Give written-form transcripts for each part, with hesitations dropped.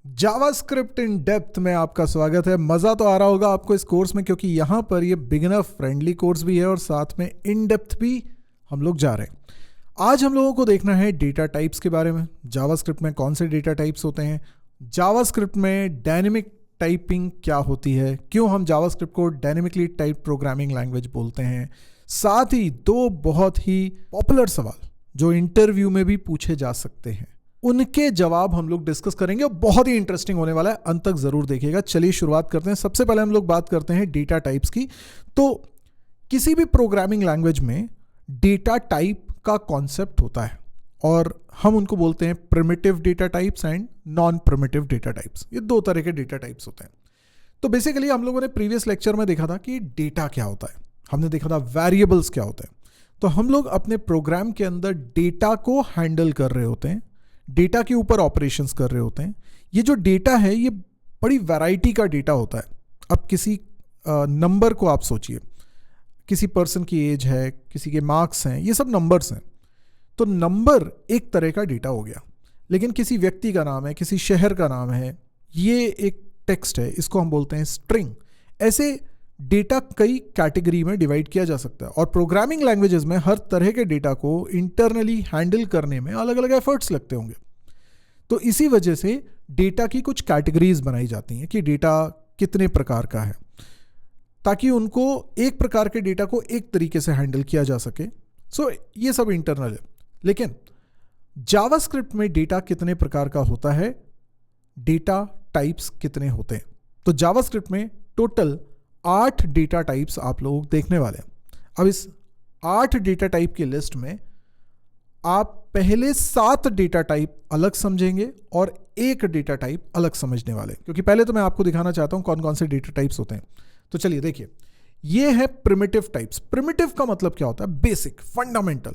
JavaScript in depth में आपका स्वागत है। मज़ा तो आ रहा होगा आपको इस कोर्स में, क्योंकि यहाँ पर ये बिगिनर फ्रेंडली कोर्स भी है और साथ में इन डेप्थ भी हम लोग जा रहे हैं। आज हम लोगों को देखना है डेटा टाइप्स के बारे में। जावास्क्रिप्ट में कौन से डेटा टाइप्स होते हैं, जावास्क्रिप्ट में डायनेमिक टाइपिंग क्या होती है, क्यों हम जावास्क्रिप्ट को डायनेमिकली टाइप प्रोग्रामिंग लैंग्वेज बोलते हैं। साथ ही दो बहुत ही पॉपुलर सवाल जो इंटरव्यू में भी पूछे जा सकते हैं, उनके जवाब हम लोग डिस्कस करेंगे और बहुत ही इंटरेस्टिंग होने वाला है। अंत तक जरूर देखिएगा। चलिए शुरुआत करते हैं। सबसे पहले हम लोग बात करते हैं डेटा टाइप्स की। तो किसी भी प्रोग्रामिंग लैंग्वेज में डेटा टाइप का कॉन्सेप्ट होता है और हम उनको बोलते हैं primitive data types and non primitive data types. ये दो तरह के डेटा टाइप्स होते हैं। तो बेसिकली हम लोगों ने प्रीवियस लेक्चर में देखा था कि डेटा क्या होता है, हमने देखा था वेरिएबल्स क्या होते हैं। तो हम लोग अपने प्रोग्राम के अंदर डेटा को हैंडल कर रहे होते हैं, डेटा के ऊपर ऑपरेशंस कर रहे होते हैं। ये जो डेटा है ये बड़ी वैरायटी का डेटा होता है। अब किसी नंबर को आप सोचिए, किसी पर्सन की एज है, किसी के मार्क्स हैं, ये सब नंबर्स हैं। तो नंबर एक तरह का डेटा हो गया। लेकिन किसी व्यक्ति का नाम है, किसी शहर का नाम है, ये एक टेक्स्ट है, इसको हम बोलते हैं स्ट्रिंग। ऐसे डेटा कई कैटेगरी में डिवाइड किया जा सकता है और प्रोग्रामिंग लैंग्वेजेस में हर तरह के डेटा को इंटरनली हैंडल करने में अलग अलग एफर्ट्स लगते होंगे। तो इसी वजह से डेटा की कुछ कैटेगरीज बनाई जाती हैं कि डेटा कितने प्रकार का है, ताकि उनको एक प्रकार के डेटा को एक तरीके से हैंडल किया जा सके। सो ये सब इंटरनल है। लेकिन जावास्क्रिप्ट में डेटा कितने प्रकार का होता है, डेटा टाइप्स कितने होते हैं। तो जावास्क्रिप्ट में टोटल 8 डेटा टाइप्स आप लोग देखने वाले हैं। अब इस 8 डेटा टाइप की लिस्ट में आप पहले 7 डेटा टाइप अलग समझेंगे और एक डेटा टाइप अलग समझने वाले, क्योंकि पहले तो मैं आपको दिखाना चाहता हूं कौन कौन से डेटा टाइप्स होते हैं। तो चलिए देखिए, ये है प्रिमिटिव टाइप्स। प्रिमिटिव का मतलब क्या होता है, बेसिक, फंडामेंटल,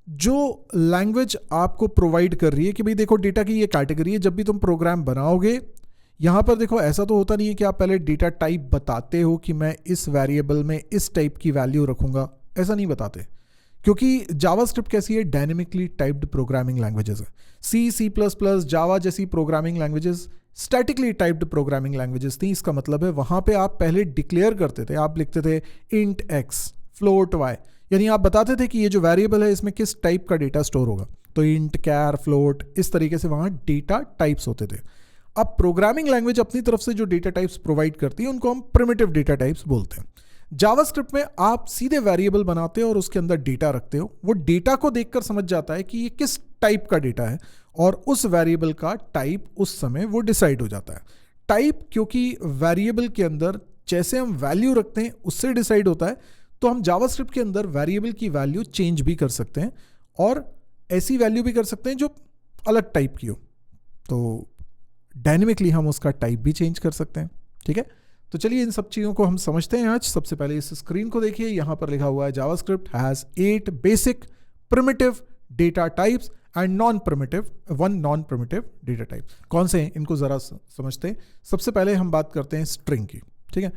जो लैंग्वेज आपको प्रोवाइड कर रही है कि भाई देखो डेटा की ये कैटेगरी है। जब भी तुम प्रोग्राम बनाओगे, यहां पर देखो ऐसा तो होता नहीं है कि आप पहले डेटा टाइप बताते हो कि मैं इस वेरिएबल में इस टाइप की वैल्यू रखूंगा, ऐसा नहीं बताते। क्योंकि जावास्क्रिप्ट कैसी है, डायनेमिकली टाइप्ड प्रोग्रामिंग लैंग्वेजेस है। C++, जावा जैसी programming languages statically typed programming languages थी। इसका मतलब है वहां पे आप पहले डिक्लेयर करते थे, आप लिखते थे इंट x, फ्लोट y, यानी आप बताते थे कि ये जो वेरिएबल है इसमें किस टाइप का डेटा स्टोर होगा। तो इंट, कैर, फ्लोट, इस तरीके से वहां डेटा टाइप्स होते थे। अब प्रोग्रामिंग लैंग्वेज अपनी तरफ से जो डेटा टाइप्स प्रोवाइड करती है उनको हम प्रिमिटिव डेटा टाइप्स बोलते हैं। जावास्क्रिप्ट में आप सीधे वेरिएबल बनाते हो और उसके अंदर डेटा रखते हो। वो डेटा को देखकर समझ जाता है कि ये किस टाइप का डेटा है और उस वेरिएबल का टाइप उस समय वो डिसाइड हो जाता है। टाइप क्योंकि वेरिएबल के अंदर जैसे हम वैल्यू रखते हैं उससे डिसाइड होता है, तो हम जावास्क्रिप्ट के अंदर वेरिएबल की वैल्यू चेंज भी कर सकते हैं और ऐसी वैल्यू भी कर सकते हैं जो अलग टाइप की हो। तो डायनेमिकली हम उसका टाइप भी चेंज कर सकते हैं। ठीक है, तो चलिए इन सब चीज़ों को हम समझते हैं आज। सबसे पहले इस स्क्रीन को देखिए, यहाँ पर लिखा हुआ है JavaScript has 8 basic primitive data types and non primitive data type. कौन से हैं इनको ज़रा समझते हैं। सबसे पहले हम बात करते हैं स्ट्रिंग की। ठीक है,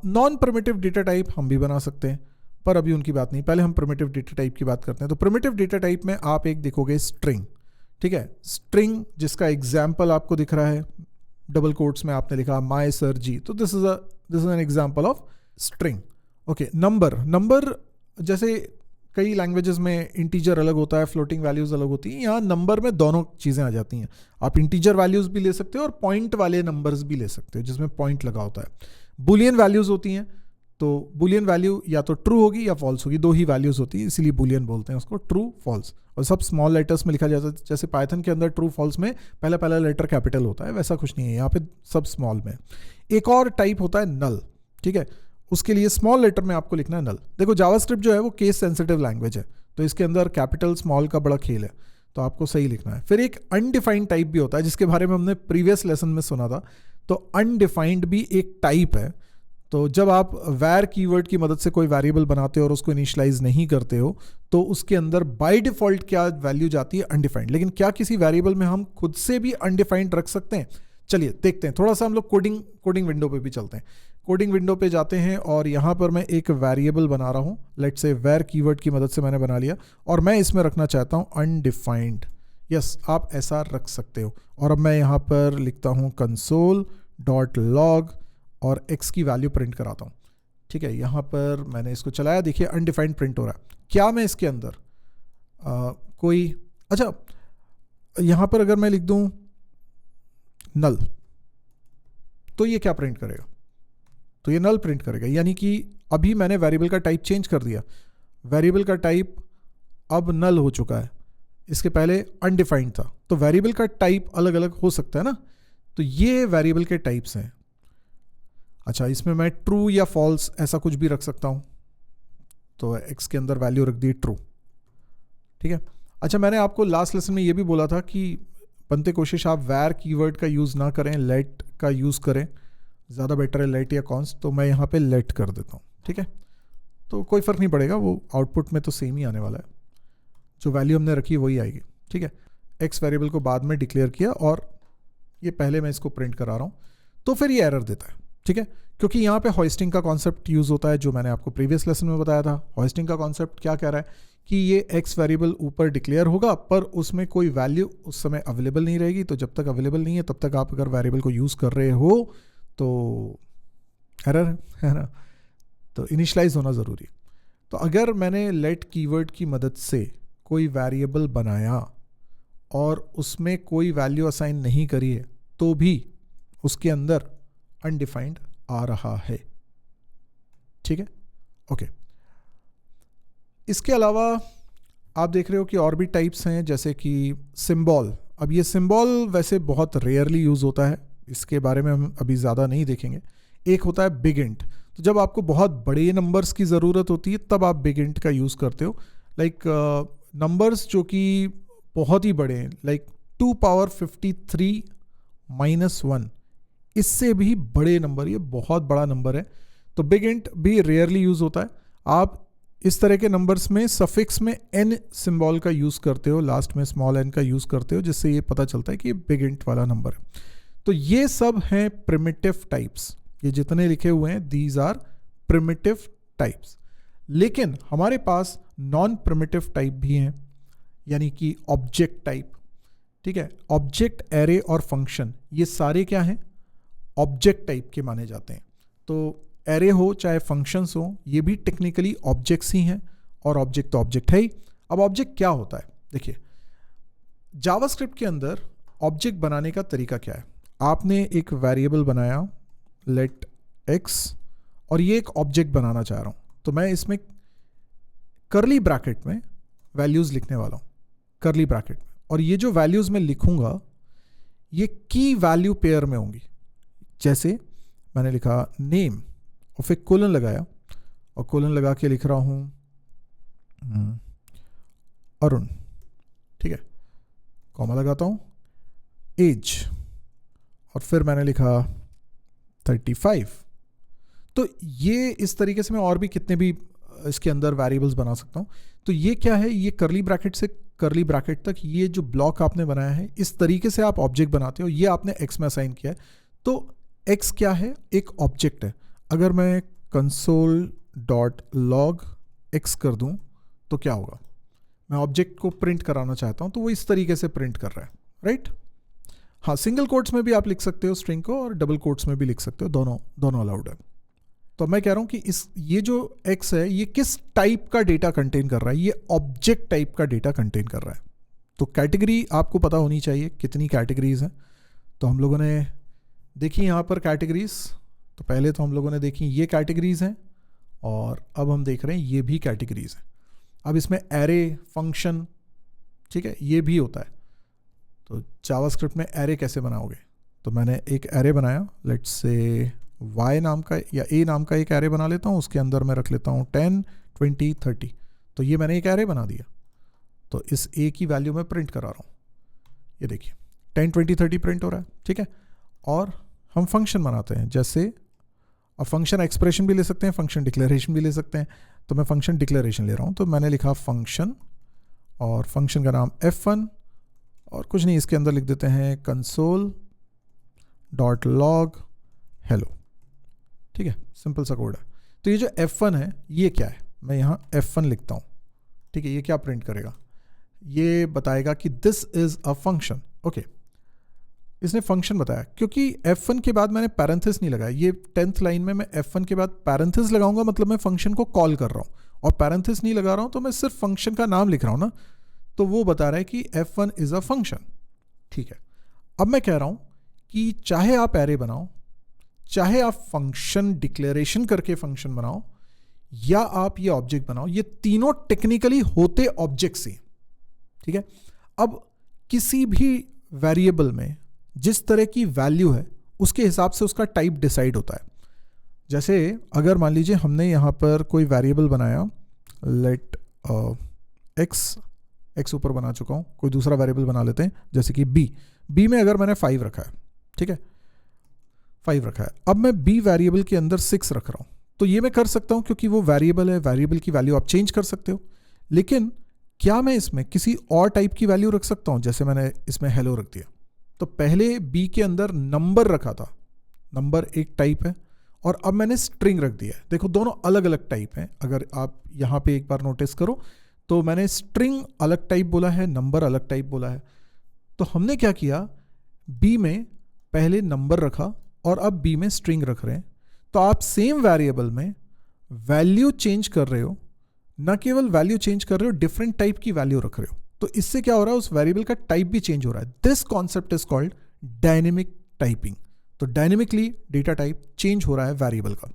नॉन प्रिमिटिव डेटा टाइप हम भी बना सकते हैं, पर अभी उनकी बात नहीं, पहले हम प्रिमिटिव डेटा टाइप की बात करते हैं। तो प्रिमिटिव डेटा टाइप में आप एक देखोगे स्ट्रिंग। ठीक है, स्ट्रिंग जिसका एग्जाम्पल आपको दिख रहा है, डबल कोट्स में आपने लिखा माई सर जी, तो this is an example of string. Okay, number जैसे कई लैंग्वेजेस में इंटीजर अलग होता है, फ्लोटिंग वैल्यूज अलग होती हैं, यहाँ नंबर में दोनों चीज़ें आ जाती हैं। आप इंटीजर वैल्यूज भी ले सकते हो और पॉइंट वाले नंबर्स भी ले सकते हो जिसमें पॉइंट लगा होता है। बुलियन वैल्यूज होती हैं, तो बुलियन वैल्यू या तो ट्रू होगी या फॉल्स होगी, दो ही वैल्यूज होती है, इसीलिए बुलियन बोलते हैं उसको, ट्रू फॉल्स। और सब स्मॉल लेटर्स में लिखा जाता है, जैसे पाइथन के अंदर ट्रू फॉल्स में पहला लेटर कैपिटल होता है, वैसा कुछ नहीं है, यहाँ पे सब स्मॉल में। एक और टाइप होता है नल। ठीक है, उसके लिए स्मॉल लेटर में आपको लिखना है नल। देखो जावास्क्रिप्ट जो है वो केस सेंसिटिव लैंग्वेज है, तो इसके अंदर कैपिटल स्मॉल का बड़ा खेल है, तो आपको सही लिखना है। फिर एक अनडिफाइंड टाइप भी होता है जिसके बारे में हमने प्रीवियस लेसन में सुना था। तो अनडिफाइंड भी एक टाइप है। तो जब आप वैर कीवर्ड की मदद से कोई वेरिएबल बनाते हो और उसको इनिशियलाइज नहीं करते हो, तो उसके अंदर बाय डिफॉल्ट क्या वैल्यू जाती है, अनडिफाइंड। लेकिन क्या किसी वेरिएबल में हम खुद से भी अनडिफाइंड रख सकते हैं? चलिए देखते हैं। थोड़ा सा हम लोग कोडिंग विंडो पे भी चलते हैं। कोडिंग विंडो पे जाते हैं और यहाँ पर मैं एक वेरिएबल बना रहा हूँ, लेट्स से वैर कीवर्ड की मदद से मैंने बना लिया और मैं इसमें रखना चाहता हूँ अनडिफाइंड, यस, आप ऐसा रख सकते हो। और अब मैं यहाँ पर लिखता हूँ console.log और x की वैल्यू प्रिंट कराता हूँ। ठीक है, यहाँ पर मैंने इसको चलाया, देखिए अनडिफाइंड प्रिंट हो रहा है। क्या मैं इसके अंदर कोई, अच्छा यहाँ पर अगर मैं लिख दूँ नल, तो ये क्या प्रिंट करेगा? तो ये नल प्रिंट करेगा, यानी कि अभी मैंने वेरिएबल का टाइप चेंज कर दिया। वेरिएबल का टाइप अब नल हो चुका है, इसके पहले अनडिफाइंड था। तो वेरिएबल का टाइप अलग अलग हो सकता है ना, तो ये वेरिएबल के टाइप्स हैं। अच्छा, इसमें मैं ट्रू या फॉल्स ऐसा कुछ भी रख सकता हूं, तो एक्स के अंदर वैल्यू रख दी ट्रू। ठीक है, अच्छा मैंने आपको लास्ट लेसन में ये भी बोला था कि बनते कोशिश आप वैर कीवर्ड का यूज़ ना करें, लेट का यूज़ करें, ज़्यादा बेटर है लेट या कॉन्स्ट। तो मैं यहाँ पे लेट कर देता हूँ। ठीक है, तो कोई फ़र्क नहीं पड़ेगा, वो आउटपुट में तो सेम ही आने वाला है, जो वैल्यू हमने रखी है वही आएगी। ठीक है, एक्स वेरिएबल को बाद में डिक्लेयर किया और ये पहले मैं इसको प्रिंट करा रहा हूँ, तो फिर ये एरर देता है। ठीक है, क्योंकि यहाँ पे होइस्टिंग का कॉन्सेप्ट यूज़ होता है, जो मैंने आपको प्रीवियस लेसन में बताया था। होइस्टिंग का कॉन्सेप्ट क्या कह रहा है कि ये एक्स वेरिएबल ऊपर डिक्लेयर होगा, पर उसमें कोई वैल्यू उस समय अवेलेबल नहीं रहेगी। तो जब तक अवेलेबल नहीं है तब तक आप अगर वेरिएबल को यूज़ कर रहे हो तो एरर है ना, तो इनिशियलाइज होना ज़रूरी। तो अगर मैंने लेट कीवर्ड की मदद से कोई वेरिएबल बनाया और उसमें कोई वैल्यू असाइन नहीं करी है, तो भी उसके अंदर अनडिफाइंड आ रहा है। ठीक है, ओके। इसके अलावा आप देख रहे हो कि और भी टाइप्स हैं, जैसे कि सिंबल। अब ये सिंबल वैसे बहुत रेयरली यूज़ होता है, इसके बारे में हम अभी ज़्यादा नहीं देखेंगे। एक होता है बिग इंट, तो जब आपको बहुत बड़े नंबर्स की ज़रूरत होती है तब आप बिग इंट का यूज़ करते हो। लाइक नंबर्स जो कि बहुत ही बड़े हैं, लाइक 2 पावर 53 माइनस 1, इससे भी बड़े नंबर, ये बहुत बड़ा नंबर है, तो बिग इंट भी रेयरली यूज़ होता है। आप इस तरह के नंबर्स में सफिक्स में n सिंबल का यूज़ करते हो, लास्ट में स्मॉल n का यूज़ करते हो, जिससे ये पता चलता है कि ये बिग इंट वाला नंबर है। तो ये सब हैं प्रिमिटिव टाइप्स, ये जितने लिखे हुए हैं दीज आर प्रिमिटिव टाइप्स। लेकिन हमारे पास नॉन प्रिमिटिव टाइप भी हैं, यानी कि ऑब्जेक्ट टाइप। ठीक है, ऑब्जेक्ट, एरे और फंक्शन, ये सारे क्या हैं? ऑब्जेक्ट टाइप के माने जाते हैं। तो एरे हो चाहे फंक्शंस हो, ये भी टेक्निकली ऑब्जेक्ट्स ही हैं, और ऑब्जेक्ट तो ऑब्जेक्ट है ही। अब ऑब्जेक्ट क्या होता है? देखिए, जावास्क्रिप्ट के अंदर ऑब्जेक्ट बनाने का तरीका क्या है? आपने एक वेरिएबल बनाया लेट एक्स, और ये एक ऑब्जेक्ट बनाना चाह रहा हूँ, तो मैं इसमें करली ब्रैकेट में वैल्यूज़ लिखने वाला हूँ, करली ब्रैकेट में। और ये जो वैल्यूज़ मैं लिखूँगा ये की वैल्यू पेयर में होंगी। जैसे मैंने लिखा नेम और फिर कोलन लगाया, और कोलन लगा के लिख रहा हूँ अरुण। ठीक है, कॉमा लगाता हूँ, एज, और फिर मैंने लिखा 35। तो ये इस तरीके से मैं और भी कितने भी इसके अंदर वेरिएबल्स बना सकता हूँ। तो ये क्या है? ये करली ब्रैकेट से करली ब्रैकेट तक ये जो ब्लॉक आपने बनाया है, इस तरीके से आप ऑब्जेक्ट बनाते हो। ये आपने एक्स में असाइन किया है, तो एक्स क्या है? एक ऑब्जेक्ट है। अगर मैं console.log x कर दूं तो क्या होगा? मैं ऑब्जेक्ट को प्रिंट कराना चाहता हूं, तो वो इस तरीके से प्रिंट कर रहा है, राइट? हाँ, सिंगल कोट्स में भी आप लिख सकते हो स्ट्रिंग को, और डबल कोट्स में भी लिख सकते हो, दोनों अलाउड है। तो मैं कह रहा हूं कि ये जो x है ये किस टाइप का डेटा कंटेन कर रहा है? ये ऑब्जेक्ट टाइप का डेटा कंटेन कर रहा है। तो कैटेगरी आपको पता होनी चाहिए, कितनी कैटेगरीज हैं। तो हम लोगों ने देखी यहाँ पर कैटेगरीज। तो पहले तो हम लोगों ने देखी ये कैटेगरीज हैं, और अब हम देख रहे हैं ये भी कैटेगरीज हैं। अब इसमें एरे, फंक्शन, ठीक है, ये भी होता है। तो जावास्क्रिप्ट में एरे कैसे बनाओगे? तो मैंने एक एरे बनाया, लेट्स से y नाम का या a नाम का एक एरे बना लेता हूँ। उसके अंदर मैं रख लेता हूँ 10, 20, 30। तो ये मैंने एक एरे बना दिया। तो इस a की वैल्यू में प्रिंट करा रहा हूँ, ये देखिए 10, 20, 30 प्रिंट हो रहा है। ठीक है, और हम फंक्शन बनाते हैं, जैसे अब फंक्शन एक्सप्रेशन भी ले सकते हैं, फंक्शन डिक्लेरेशन भी ले सकते हैं। तो मैं फंक्शन डिक्लेरेशन ले रहा हूँ, तो मैंने लिखा फंक्शन, और फंक्शन का नाम f1, और कुछ नहीं, इसके अंदर लिख देते हैं console.log hello। ठीक है, सिंपल सा कोड है। तो ये जो f1 है ये क्या है? मैं यहाँ f1 लिखता हूँ। ठीक है, ये क्या प्रिंट करेगा? ये बताएगा कि this is a function. Okay, इसने फंक्शन बताया, क्योंकि F1 के बाद मैंने पैरेंथेसिस नहीं लगाया। ये 10th लाइन में मैं F1 के बाद पैरेंथेसिस लगाऊंगा, मतलब मैं फंक्शन को कॉल कर रहा हूँ, और पैरेंथेसिस नहीं लगा रहा हूँ तो मैं सिर्फ फंक्शन का नाम लिख रहा हूँ ना, तो वो बता रहा है कि F1 इज अ फंक्शन। ठीक है, अब मैं कह रहा हूँ कि चाहे आप एरे बनाओ, चाहे आप फंक्शन डिक्लेरेशन करके फंक्शन बनाओ, या आप ये ऑब्जेक्ट बनाओ, ये तीनों टेक्निकली होते ऑब्जेक्ट्स ही। ठीक है, अब किसी भी वेरिएबल में जिस तरह की वैल्यू है उसके हिसाब से उसका टाइप डिसाइड होता है। जैसे अगर मान लीजिए हमने यहाँ पर कोई वेरिएबल बनाया, लेट एक्स ऊपर बना चुका हूँ, कोई दूसरा वेरिएबल बना लेते हैं जैसे कि बी में अगर मैंने 5 रखा है, ठीक है 5 रखा है, अब मैं बी वेरिएबल के अंदर 6 रख रहा हूँ, तो ये मैं कर सकता हूँ क्योंकि वो वेरिएबल है, वेरिएबल की वैल्यू आप चेंज कर सकते हो। लेकिन क्या मैं इसमें किसी और टाइप की वैल्यू रख सकता हूँ? जैसे मैंने इसमें हेलो रख दिया, तो पहले बी के अंदर नंबर रखा था, नंबर एक टाइप है, और अब मैंने स्ट्रिंग रख दिया है। देखो दोनों अलग अलग टाइप हैं। अगर आप यहाँ पे एक बार नोटिस करो तो मैंने स्ट्रिंग अलग टाइप बोला है, नंबर अलग टाइप बोला है। तो हमने क्या किया, बी में पहले नंबर रखा और अब बी में स्ट्रिंग रख रहे हैं। तो आप सेम वेरिएबल में वैल्यू चेंज कर रहे हो, ना केवल वैल्यू चेंज कर रहे हो, डिफरेंट टाइप की वैल्यू रख रहे हो। तो इससे क्या हो रहा है, उस वेरिएबल का टाइप भी चेंज हो रहा है। This concept is called dynamic typing. तो डायनेमिकली डेटा टाइप चेंज हो रहा है वेरिएबल का।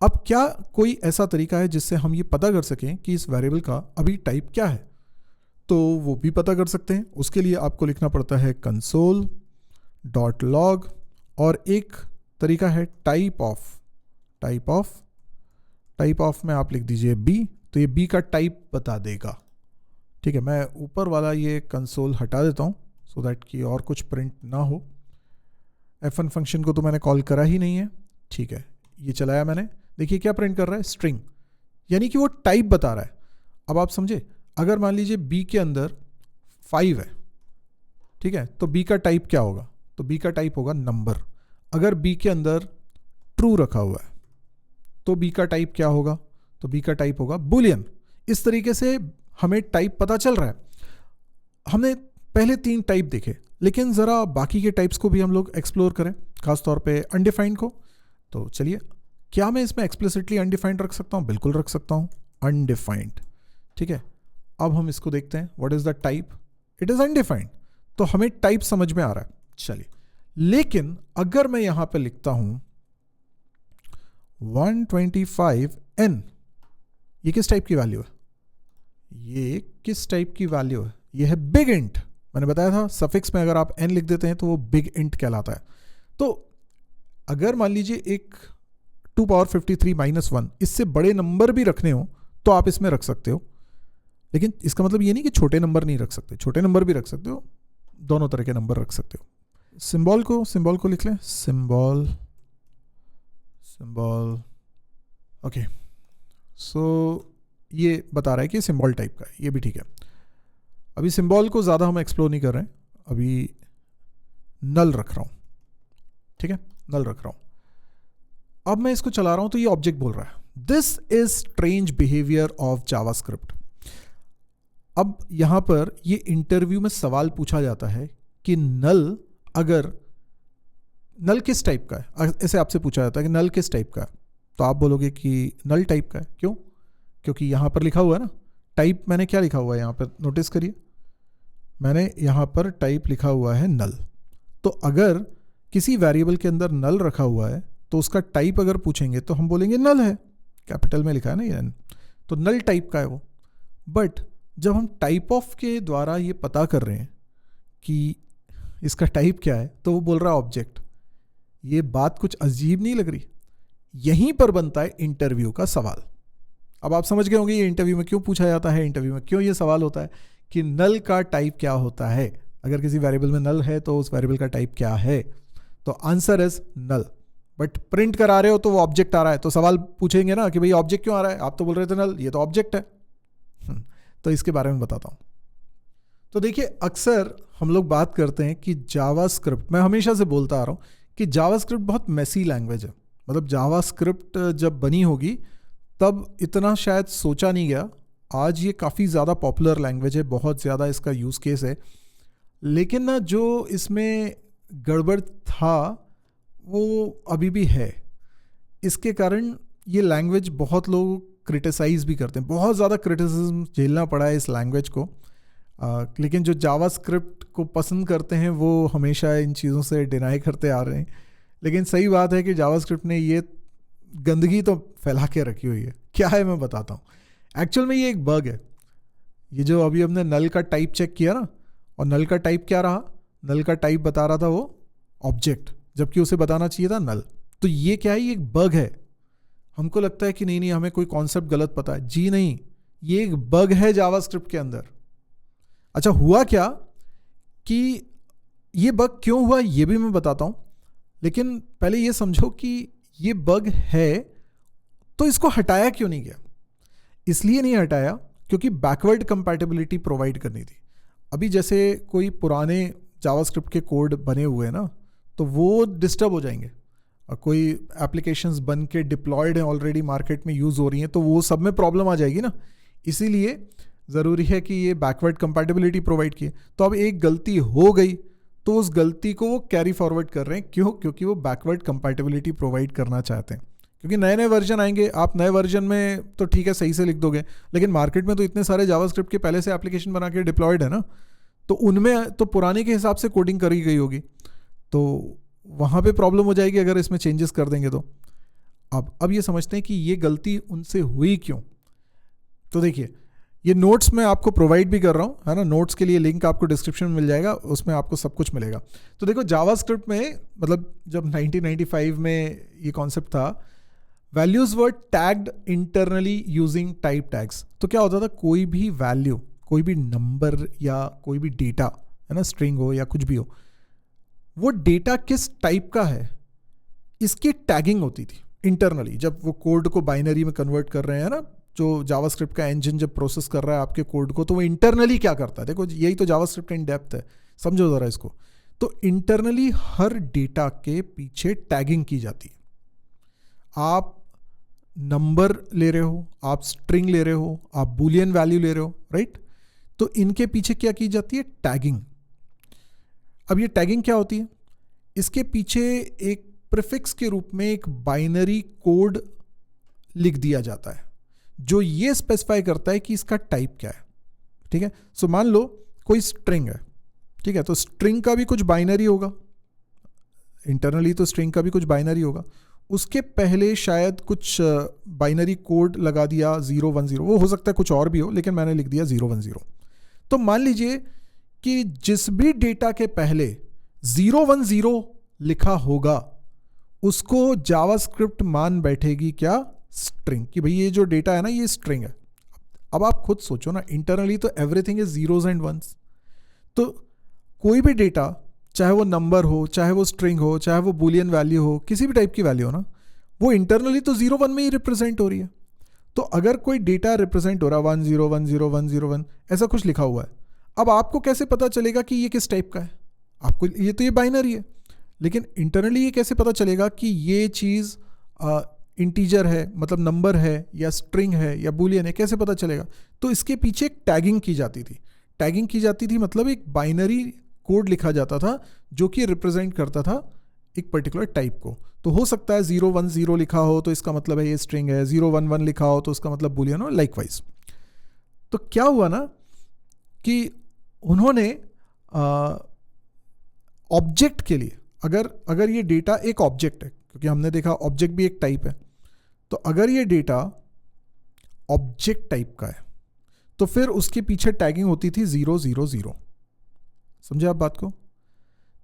अब क्या कोई ऐसा तरीका है जिससे हम ये पता कर सकें कि इस वेरिएबल का अभी टाइप क्या है? तो वो भी पता कर सकते हैं। उसके लिए आपको लिखना पड़ता है console.log, और एक तरीका है टाइप ऑफ में आप लिख दीजिए बी, तो ये बी का टाइप बता देगा। ठीक है, मैं ऊपर वाला ये कंसोल हटा देता हूँ सो दैट कि और कुछ प्रिंट ना हो। F1 फंक्शन को तो मैंने कॉल करा ही नहीं है। ठीक है, ये चलाया मैंने, देखिए क्या प्रिंट कर रहा है, स्ट्रिंग, यानी कि वो टाइप बता रहा है। अब आप समझे, अगर मान लीजिए बी के अंदर 5 है, ठीक है, तो बी का टाइप क्या होगा? तो बी का टाइप होगा नंबर। अगर बी के अंदर ट्रू रखा हुआ है तो बी का टाइप क्या होगा? तो बी का टाइप होगा बुलियन। इस तरीके से हमें टाइप पता चल रहा है। हमने पहले 3 टाइप देखे, लेकिन ज़रा बाकी के टाइप्स को भी हम लोग एक्सप्लोर करें, खासतौर पे अनडिफाइंड को। तो चलिए, क्या मैं इसमें एक्सप्लिसिटली अनडिफाइंड रख सकता हूँ? बिल्कुल रख सकता हूँ, अनडिफाइंड। ठीक है, अब हम इसको देखते हैं, what is the type? It is undefined. तो हमें टाइप समझ में आ रहा है। चलिए, लेकिन अगर मैं यहां पे लिखता हूं 125n, ये किस टाइप की वैल्यू है? ये किस टाइप की वैल्यू है? ये है बिग इंट। मैंने बताया था सफिक्स में अगर आप n लिख देते हैं तो वो बिग इंट कहलाता है। तो अगर मान लीजिए एक 2 पावर 53 माइनस 1, इससे बड़े नंबर भी रखने हो तो आप इसमें रख सकते हो, लेकिन इसका मतलब ये नहीं कि छोटे नंबर नहीं रख सकते, छोटे नंबर भी रख सकते हो, दोनों तरह के नंबर रख सकते हो। सिंबल को लिख लें, सिंबल। ओके, सो ये बता रहा है कि सिंबल टाइप का है, ये भी ठीक है। अभी सिंबल को ज़्यादा हम एक्सप्लोर नहीं कर रहे हैं, अभी नल रख रहा हूँ। ठीक है, नल रख रहा हूँ। अब मैं इसको चला रहा हूँ तो ये ऑब्जेक्ट बोल रहा है, this is strange behaviour of JavaScript. अब यहां पर ये इंटरव्यू में सवाल पूछा जाता है कि नल किस टाइप का है। ऐसे आपसे पूछा जाता है कि नल किस टाइप का है, तो आप बोलोगे कि नल टाइप का है। क्यों? क्योंकि यहां पर लिखा हुआ है ना टाइप। मैंने क्या लिखा हुआ है यहां पर, नोटिस करिए, मैंने यहां पर टाइप लिखा हुआ है नल। तो अगर किसी वेरिएबल के अंदर नल रखा हुआ है तो उसका टाइप अगर पूछेंगे तो हम बोलेंगे नल है, कैपिटल में लिखा है ना ये, तो नल टाइप का है वो। बट जब हम टाइप ऑफ के द्वारा ये पता कर रहे हैं कि इसका टाइप क्या है, तो वो बोल रहा है ऑब्जेक्ट। ये बात कुछ अजीब नहीं लग रही? यहीं पर बनता है इंटरव्यू का सवाल। अब आप समझ गए होंगे ये इंटरव्यू में क्यों पूछा जाता है, इंटरव्यू में क्यों ये सवाल होता है कि नल का टाइप क्या होता है। अगर किसी वेरिएबल में नल है तो उस वेरिएबल का टाइप क्या है? तो answer is null. But print करा रहे हो तो वो ऑब्जेक्ट आ रहा है, तो सवाल पूछेंगे ना कि भाई ऑब्जेक्ट क्यों आ रहा है, आप तो बोल रहे थे नल, ये तो ऑब्जेक्ट है। तो इसके बारे में बताता हूं। तो देखिए, अक्सर हम लोग बात करते हैं कि जावास्क्रिप्ट, मैं हमेशा से बोलता आ रहा हूं कि जावास्क्रिप्ट बहुत मेसी लैंग्वेज है। मतलब जावास्क्रिप्ट जब बनी होगी तब इतना शायद सोचा नहीं गया। आज ये काफ़ी ज़्यादा पॉपुलर लैंग्वेज है, बहुत ज़्यादा इसका यूज़ केस है, लेकिन ना जो इसमें गड़बड़ था वो अभी भी है। इसके कारण ये लैंग्वेज बहुत लोग क्रिटिसाइज़ भी करते हैं, बहुत ज़्यादा क्रिटिसिज्म झेलना पड़ा है इस लैंग्वेज को। लेकिन जो जावास्क्रिप्ट को पसंद करते हैं वो हमेशा इन चीज़ों से डिनाई करते आ रहे हैं। लेकिन सही बात है कि जावास्क्रिप्ट ने ये गंदगी तो फैला के रखी हुई है। क्या है मैं बताता हूँ। एक्चुअल में ये एक बग है। ये जो अभी हमने नल का टाइप चेक किया ना, और नल का टाइप क्या रहा, नल का टाइप बता रहा था वो ऑब्जेक्ट, जबकि उसे बताना चाहिए था नल। तो ये क्या है, ये एक बग है। हमको लगता है कि नहीं हमें कोई कॉन्सेप्ट गलत पता है, जी नहीं, ये एक बग है जावास्क्रिप्ट के अंदर। अच्छा, हुआ क्या कि ये बग क्यों हुआ ये भी मैं बताता हूं, लेकिन पहले ये समझो कि ये बग है तो इसको हटाया क्यों नहीं गया। इसलिए नहीं हटाया क्योंकि बैकवर्ड कंपैटिबिलिटी प्रोवाइड करनी थी। अभी जैसे कोई पुराने जावास्क्रिप्ट के कोड बने हुए हैं ना, तो वो डिस्टर्ब हो जाएंगे। कोई एप्लीकेशंस बन के डिप्लॉयड हैं, ऑलरेडी मार्केट में यूज़ हो रही हैं, तो वो सब में प्रॉब्लम आ जाएगी ना। इसीलिए ज़रूरी है कि ये बैकवर्ड कंपैटिबिलिटी प्रोवाइड किए। तो अब एक गलती हो गई तो उस गलती को वो कैरी फॉरवर्ड कर रहे हैं। क्यों? क्योंकि वो बैकवर्ड कंपैटिबिलिटी प्रोवाइड करना चाहते हैं। क्योंकि नए नए वर्जन आएंगे, आप नए वर्जन में तो ठीक है सही से लिख दोगे, लेकिन मार्केट में तो इतने सारे जावास्क्रिप्ट के पहले से एप्लीकेशन बना के डिप्लॉयड है ना, तो उनमें तो पुराने के हिसाब से कोडिंग करी गई होगी, तो वहाँ पे प्रॉब्लम हो जाएगी अगर इसमें चेंजेस कर देंगे तो। अब ये समझते हैं कि ये गलती उनसे हुई क्यों। तो देखिए, ये नोट्स मैं आपको प्रोवाइड भी कर रहा हूँ, है ना। नोट्स के लिए लिंक आपको डिस्क्रिप्शन में मिल जाएगा, उसमें आपको सब कुछ मिलेगा। तो देखो, जावास्क्रिप्ट में मतलब जब 1995 में ये कॉन्सेप्ट था, values were tagged internally using type tags. तो क्या होता था, कोई भी वैल्यू, कोई भी नंबर या कोई भी डेटा, है ना, स्ट्रिंग हो या कुछ भी हो, वो डेटा किस टाइप का है इसकी टैगिंग होती थी इंटरनली। जब वो कोड को बाइनरी में कन्वर्ट कर रहे हैं ना, जो जावास्क्रिप्ट का इंजन जब प्रोसेस कर रहा है आपके कोड को, तो वो इंटरनली क्या करता है, देखो यही तो जावास्क्रिप्ट इन डेप्थ है, समझो जरा इसको। तो इंटरनली हर डेटा के पीछे टैगिंग की जाती है। आप नंबर ले रहे हो, आप स्ट्रिंग ले रहे हो, आप बूलियन वैल्यू ले रहे हो, राइट। तो इनके पीछे क्या की जाती है, टैगिंग। अब ये टैगिंग क्या होती है, इसके पीछे एक प्रीफिक्स के रूप में एक बाइनरी कोड लिख दिया जाता है जो ये स्पेसिफाई करता है कि इसका टाइप क्या है। ठीक है, सो मान लो कोई स्ट्रिंग है, ठीक है, तो स्ट्रिंग का भी कुछ बाइनरी होगा इंटरनली, तो स्ट्रिंग का भी कुछ बाइनरी होगा। उसके पहले शायद कुछ बाइनरी कोड लगा दिया 010, वो हो सकता है कुछ और भी हो, लेकिन मैंने लिख दिया 010। तो मान लीजिए कि जिस भी डेटा के पहले 010 लिखा होगा उसको जावास्क्रिप्ट मान बैठेगी क्या, स्ट्रिंग, कि भाई ये जो डेटा है ना ये स्ट्रिंग है। अब आप खुद सोचो ना, इंटरनली तो everything is zeros and ones. तो कोई भी डेटा, चाहे वो नंबर हो, चाहे वो स्ट्रिंग हो, चाहे वो बूलियन वैल्यू हो, किसी भी टाइप की वैल्यू हो ना, वो इंटरनली तो 0 1 में ही रिप्रेजेंट हो रही है। तो अगर कोई डेटा रिप्रेजेंट हो रहा है 10101001 ऐसा कुछ लिखा हुआ है, अब आपको कैसे पता चलेगा कि ये किस टाइप का है? आपको ये तो ये बाइनरी है, लेकिन इंटरनली ये कैसे पता चलेगा कि ये चीज़ इंटीजर है, मतलब नंबर है, या स्ट्रिंग है, या बूलियन है, कैसे पता चलेगा? तो इसके पीछे एक टैगिंग की जाती थी। टैगिंग की जाती थी मतलब एक बाइनरी कोड लिखा जाता था जो कि रिप्रेजेंट करता था एक पर्टिकुलर टाइप को। तो हो सकता है 010 लिखा हो तो इसका मतलब है ये स्ट्रिंग है, 011 लिखा हो तो इसका मतलब बूलियन हो, लाइकवाइज। तो क्या हुआ ना कि उन्होंने ऑब्जेक्ट के लिए, अगर ये डेटा एक ऑब्जेक्ट है, क्योंकि हमने देखा ऑब्जेक्ट भी एक टाइप है, तो अगर ये डेटा ऑब्जेक्ट टाइप का है तो फिर उसके पीछे टैगिंग होती थी 000। समझे आप बात को?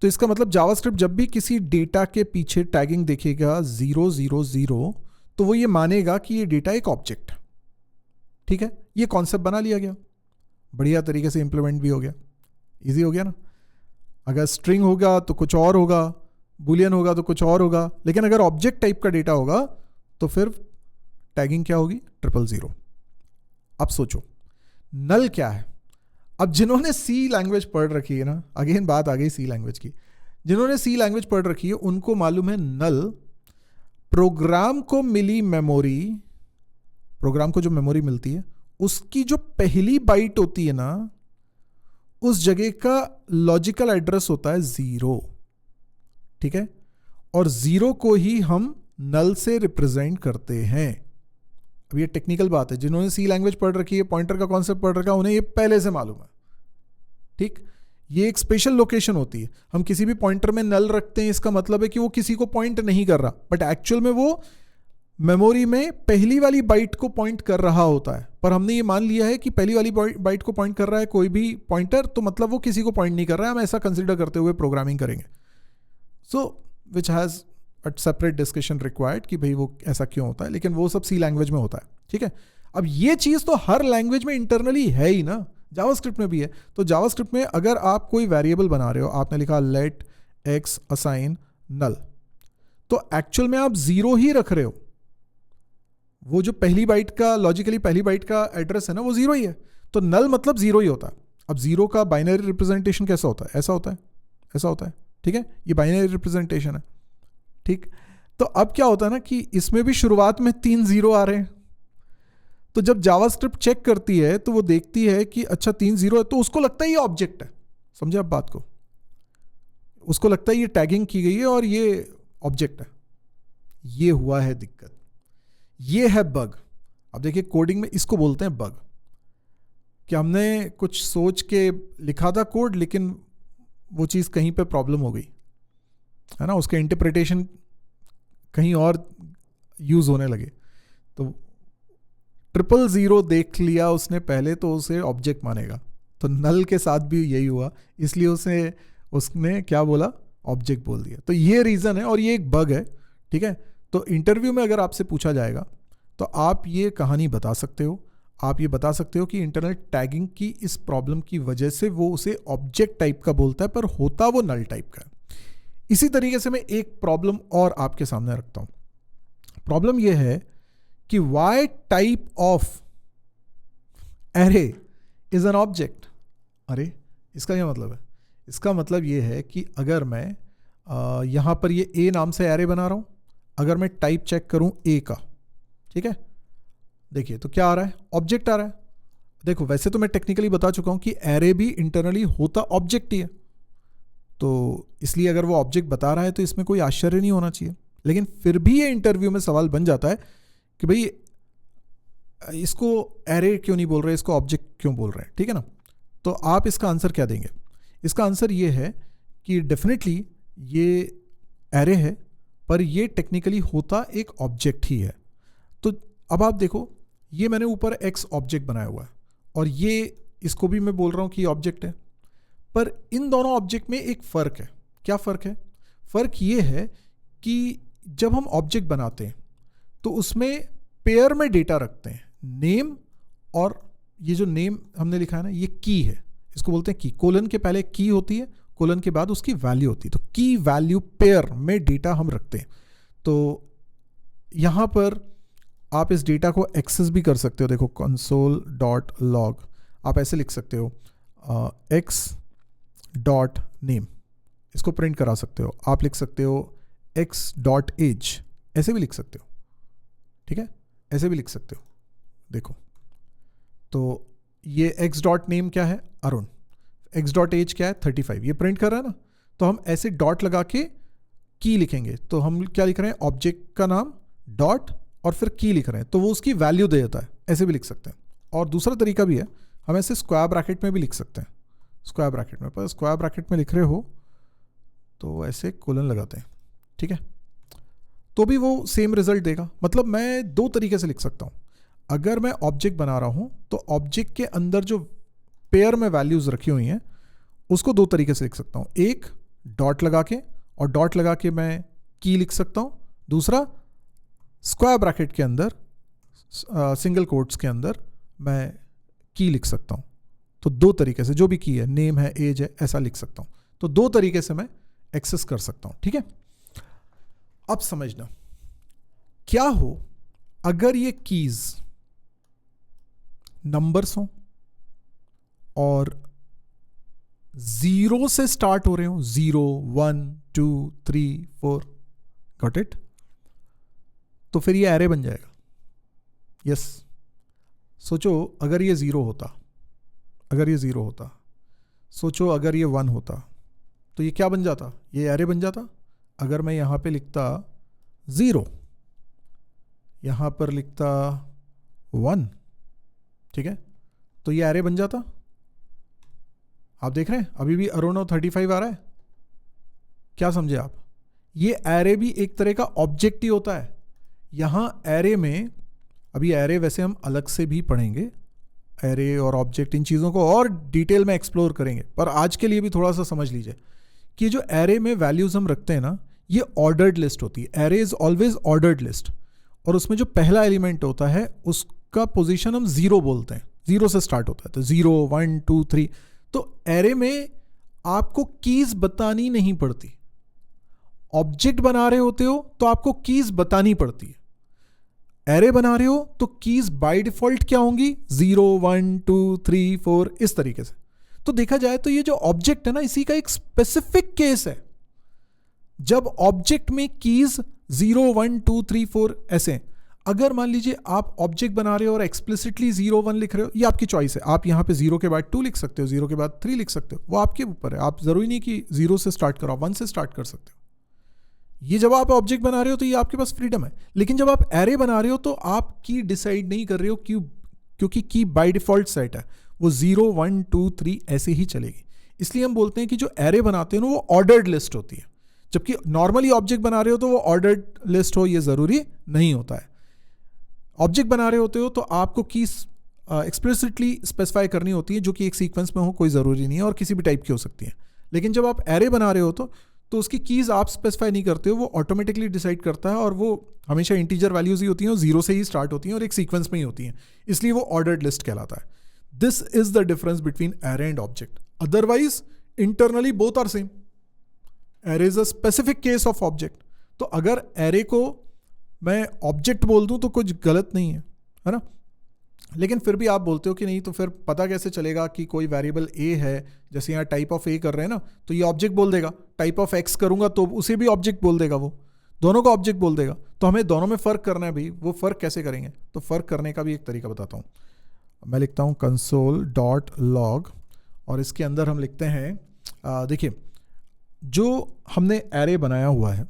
तो इसका मतलब जावास्क्रिप्ट जब भी किसी डेटा के पीछे टैगिंग देखेगा 000, तो वो ये मानेगा कि ये डेटा एक ऑब्जेक्ट है। ठीक है, ये कॉन्सेप्ट बना लिया गया, बढ़िया तरीके से इंप्लीमेंट भी हो गया, इजी हो गया ना। अगर स्ट्रिंग होगा तो कुछ और होगा, बूलियन होगा तो कुछ और होगा, लेकिन अगर ऑब्जेक्ट टाइप का डेटा होगा तो फिर टैगिंग क्या होगी, 000। अब सोचो नल क्या है। अब जिन्होंने सी लैंग्वेज पढ़ रखी है ना, अगेन बात आ गई सी लैंग्वेज की, जिन्होंने सी लैंग्वेज पढ़ रखी है उनको मालूम है नल प्रोग्राम को मिली मेमोरी, प्रोग्राम को जो मेमोरी मिलती है उसकी जो पहली बाइट होती है ना, उस जगह का लॉजिकल एड्रेस होता है 0, ठीक है, और 0 को ही हम नल से रिप्रेजेंट करते हैं। अब ये टेक्निकल बात है, जिन्होंने सी लैंग्वेज पढ़ रखी है, पॉइंटर का कॉन्सेप्ट पढ़ रखा है, उन्हें ये पहले से मालूम है, ठीक। ये एक स्पेशल लोकेशन होती है। हम किसी भी पॉइंटर में नल रखते हैं, इसका मतलब है कि वो किसी को पॉइंट नहीं कर रहा, बट एक्चुअल में वो मेमोरी में पहली वाली बाइट को पॉइंट कर रहा होता है। पर हमने ये मान लिया है कि पहली वाली बाइट को पॉइंट कर रहा है कोई भी पॉइंटर, तो मतलब वो किसी को पॉइंट नहीं कर रहा है, हम ऐसा कंसिडर करते हुए प्रोग्रामिंग करेंगे। So which has a separate discussion required कि भाई वो ऐसा क्यों होता है, लेकिन वो सब सी लैंग्वेज में होता है, ठीक है। अब ये चीज़ तो हर लैंग्वेज में इंटरनली है ही ना, जावास्क्रिप्ट में भी है। तो जावास्क्रिप्ट में अगर आप कोई वेरिएबल बना रहे हो, आपने लिखा लेट एक्स असाइन नल, तो एक्चुअल में आप 0 ही रख रहे हो। वो जो पहली बाइट का, लॉजिकली पहली बाइट का एड्रेस है ना, वो 0 ही है, तो नल मतलब 0 ही होता है। अब 0 का बाइनरी रिप्रेजेंटेशन कैसा होता है? ऐसा होता है, ऐसा होता है, ठीक है, ये बाइनरी रिप्रेजेंटेशन है, ठीक। तो अब क्या होता है ना कि इसमें भी शुरुआत में 3 0 आ रहे हैं, तो जब जावास्क्रिप्ट चेक करती है तो वो देखती है कि अच्छा 3 0 है, तो उसको लगता है ये ऑब्जेक्ट है। समझे आप बात को? उसको लगता है ये टैगिंग की गई है और ये ऑब्जेक्ट है। ये हुआ है दिक्कत, ये है बग। अब देखिए कोडिंग में इसको बोलते हैं बग, कि हमने कुछ सोच के लिखा था कोड, लेकिन वो चीज़ कहीं पे प्रॉब्लम हो गई है ना, उसके इंटरप्रिटेशन कहीं और यूज़ होने लगे, तो 000 देख लिया उसने पहले, तो उसे ऑब्जेक्ट मानेगा। तो नल के साथ भी यही हुआ, इसलिए उसने क्या बोला? ऑब्जेक्ट बोल दिया। तो ये रीज़न है और ये एक बग है, ठीक है। तो इंटरव्यू में अगर आपसे पूछा जाएगा तो आप ये कहानी बता सकते हो, आप ये बता सकते हो कि इंटरनल टैगिंग की इस प्रॉब्लम की वजह से वो उसे ऑब्जेक्ट टाइप का बोलता है, पर होता वो नल टाइप का है। इसी तरीके से मैं एक प्रॉब्लम और आपके सामने रखता हूं। प्रॉब्लम यह है कि why type of array is an object. अरे इसका क्या मतलब है? इसका मतलब यह है कि अगर मैं यहां पर ये ए नाम से एरे बना रहा हूं, अगर मैं टाइप चेक करूं ए का, ठीक है, देखिए तो क्या आ रहा है? ऑब्जेक्ट आ रहा है। देखो वैसे तो मैं टेक्निकली बता चुका हूं कि एरे भी इंटरनली होता ऑब्जेक्ट ही है, तो इसलिए अगर वो ऑब्जेक्ट बता रहा है तो इसमें कोई आश्चर्य नहीं होना चाहिए। लेकिन फिर भी ये इंटरव्यू में सवाल बन जाता है कि भाई इसको एरे क्यों नहीं बोल रहे, इसको ऑब्जेक्ट क्यों बोल रहे हैं, ठीक है ना। तो आप इसका आंसर क्या देंगे? इसका आंसर ये है कि डेफिनेटली ये एरे है, पर ये टेक्निकली होता एक ऑब्जेक्ट ही है। तो अब आप देखो, ये मैंने ऊपर एक्स ऑब्जेक्ट बनाया हुआ है, और ये इसको भी मैं बोल रहा हूं कि ऑब्जेक्ट है, पर इन दोनों ऑब्जेक्ट में एक फ़र्क है। क्या फ़र्क है? फ़र्क ये है कि जब हम ऑब्जेक्ट बनाते हैं तो उसमें पेयर में डेटा रखते हैं, नेम, और ये जो नेम हमने लिखा है ना, ये की है, इसको बोलते हैं की। कोलन के पहले की होती है, कोलन के बाद उसकी वैल्यू होती है, तो की वैल्यू पेयर में डेटा हम रखते हैं। तो यहाँ पर आप इस डेटा को एक्सेस भी कर सकते हो। देखो console.log, आप ऐसे लिख सकते हो x.name, इसको प्रिंट करा सकते हो। आप लिख सकते हो x.age, ऐसे भी लिख सकते हो, ठीक है, ऐसे भी लिख सकते हो। देखो तो ये x.name क्या है? अरुण। x.age क्या है? 35, ये प्रिंट कर रहा है ना। तो हम ऐसे डॉट लगा के की लिखेंगे, तो हम क्या लिख रहे हैं? ऑब्जेक्ट का नाम डॉट और फिर की लिख रहे हैं, तो वो उसकी वैल्यू दे देता है। ऐसे भी लिख सकते हैं। और दूसरा तरीका भी है, हम ऐसे स्क्वायर ब्रैकेट में भी लिख सकते हैं। स्क्वायर ब्रैकेट में, पर स्क्वायर ब्रैकेट में लिख रहे हो तो ऐसे कोलन लगाते हैं, ठीक है, तो भी वो सेम रिजल्ट देगा। मतलब मैं दो तरीके से लिख सकता हूँ। अगर मैं ऑब्जेक्ट बना रहा हूँ तो ऑब्जेक्ट के अंदर जो पेयर में वैल्यूज रखी हुई हैं उसको दो तरीके से लिख सकता हूँ। एक डॉट लगा के, और डॉट लगा के मैं की लिख सकता हूँ। दूसरा स्क्वायर ब्रैकेट के अंदर सिंगल कोट्स के अंदर मैं की लिख सकता हूँ। तो दो तरीके से, जो भी की है, नेम है, एज है, ऐसा लिख सकता हूँ। तो दो तरीके से मैं एक्सेस कर सकता हूँ, ठीक है। अब समझना क्या हो अगर ये कीज नंबर्स हो और 0 से स्टार्ट हो रहे हो, 0 1 2 3 4, गॉट इट? तो फिर ये एरे बन जाएगा। यस, सोचो अगर ये 0 होता, अगर ये 0 होता, सोचो अगर ये 1 होता, तो ये क्या बन जाता? ये एरे बन जाता। अगर मैं यहाँ पे लिखता 0, यहाँ पर लिखता 1, ठीक है, तो ये एरे बन जाता। आप देख रहे हैं अभी भी अरुणो 35 आ रहा है। क्या समझे आप? ये एरे भी एक तरह का ऑब्जेक्ट ही होता है। यहां एरे में, अभी एरे वैसे हम अलग से भी पढ़ेंगे, एरे और ऑब्जेक्ट इन चीज़ों को और डिटेल में एक्सप्लोर करेंगे, पर आज के लिए भी थोड़ा सा समझ लीजिए कि जो एरे में वैल्यूज हम रखते हैं ना, ये ऑर्डर्ड लिस्ट होती है। Array is always ordered list, और उसमें जो पहला एलिमेंट होता है उसका पोजीशन हम 0 बोलते हैं, 0 से स्टार्ट होता है, तो 0 1 2 3। तो एरे में आपको कीज बतानी नहीं पड़ती। ऑब्जेक्ट बना रहे होते हो तो आपको कीज बतानी पड़ती है। एरे बना रहे हो तो कीज बाय डिफॉल्ट क्या होंगी? 0 1 2 3 4, इस तरीके से। तो देखा जाए तो ये जो ऑब्जेक्ट है ना, इसी का एक स्पेसिफिक केस है। जब ऑब्जेक्ट में कीज 0 1 2 3 4 ऐसे, अगर मान लीजिए आप ऑब्जेक्ट बना रहे हो और एक्सप्लिसिटली 0 1 लिख रहे हो, ये आपकी चॉइस है। आप यहां पे 0 के बाद 2 लिख सकते हो, 0 के बाद 3 लिख सकते हो, वो आपके ऊपर है। आप जरूरी नहीं कि 0 से स्टार्ट करो, 1 से स्टार्ट कर सकते हो। ये जब आप ऑब्जेक्ट बना रहे हो तो ये आपके पास फ्रीडम है। लेकिन जब आप एरे बना रहे हो तो आप की डिसाइड नहीं कर रहे हो, क्योंकि की बाय डिफॉल्ट सेट है, वो 0 1 2 3 ऐसे ही चलेगी। इसलिए हम बोलते हैं कि जो एरे बनाते हैं ना, वो ऑर्डर्ड लिस्ट होती है। जबकि नॉर्मली ऑब्जेक्ट बना रहे हो तो वो ऑर्डर्ड लिस्ट हो, ये जरूरी नहीं होता है। ऑब्जेक्ट बना रहे होते हो तो आपको कीज एक्सप्लिसिटली स्पेसिफाई करनी होती है, जो कि एक सीक्वेंस में हो, कोई ज़रूरी नहीं है, और किसी भी टाइप की हो सकती है। लेकिन जब आप एरे बना रहे हो तो उसकी कीज़ आप स्पेसिफाई नहीं करते हो, वो ऑटोमेटिकली डिसाइड करता है, और वो हमेशा इंटीजर वैल्यूज ही होती हैं, 0 से ही स्टार्ट होती हैं और एक सीक्वेंस में ही होती हैं, इसलिए वो ऑर्डर्ड लिस्ट कहलाता है। This is the difference between array and object. Otherwise internally both are same. Array is a specific case of object. तो अगर एरे को मैं ऑब्जेक्ट बोल दूं तो कुछ गलत नहीं है ना। लेकिन फिर भी आप बोलते हो कि नहीं, तो फिर पता कैसे चलेगा कि कोई वेरिएबल ए है? जैसे यहाँ टाइप ऑफ ए कर रहे हैं ना, तो ये ऑब्जेक्ट बोल देगा। टाइप ऑफ एक्स करूंगा तो उसे भी ऑब्जेक्ट बोल देगा, वो दोनों को ऑब्जेक्ट बोल देगा। तो हमें दोनों में फ़र्क करना है भाई। वो फ़र्क कैसे करेंगे? तो फ़र्क करने का भी एक तरीका बताता हूँ। मैं लिखता हूँ console.log, और इसके अंदर हम लिखते हैं, देखिए जो हमने एरे बनाया हुआ है,